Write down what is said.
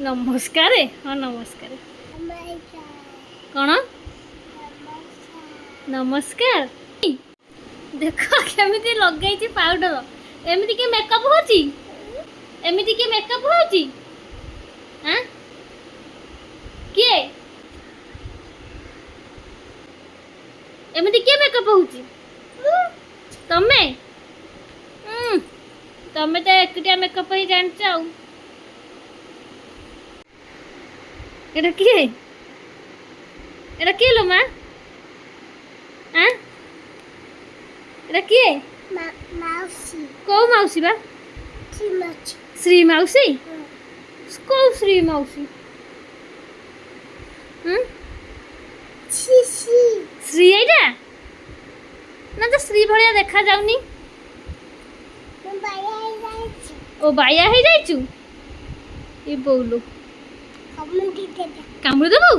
नमस्कार हाँ नमस्कार कौन नमस्कार देख केमी लगे पाउडर एमती के मेकअप होची एमती के मेकअप होची हाँ किए एमती के मेकअप होची तमे तमे तो एकटिया मेकअप ही जानछ आउ एटा किए एटा किए लो मां हाँ एटा किए माउसी को मौसी बा श्री मौसी को श्री मौसी श्री एटा ना तो श्री भलिया देखा जाउनी ओ बाया हे जाइचु ए बोलो कामड़ देबो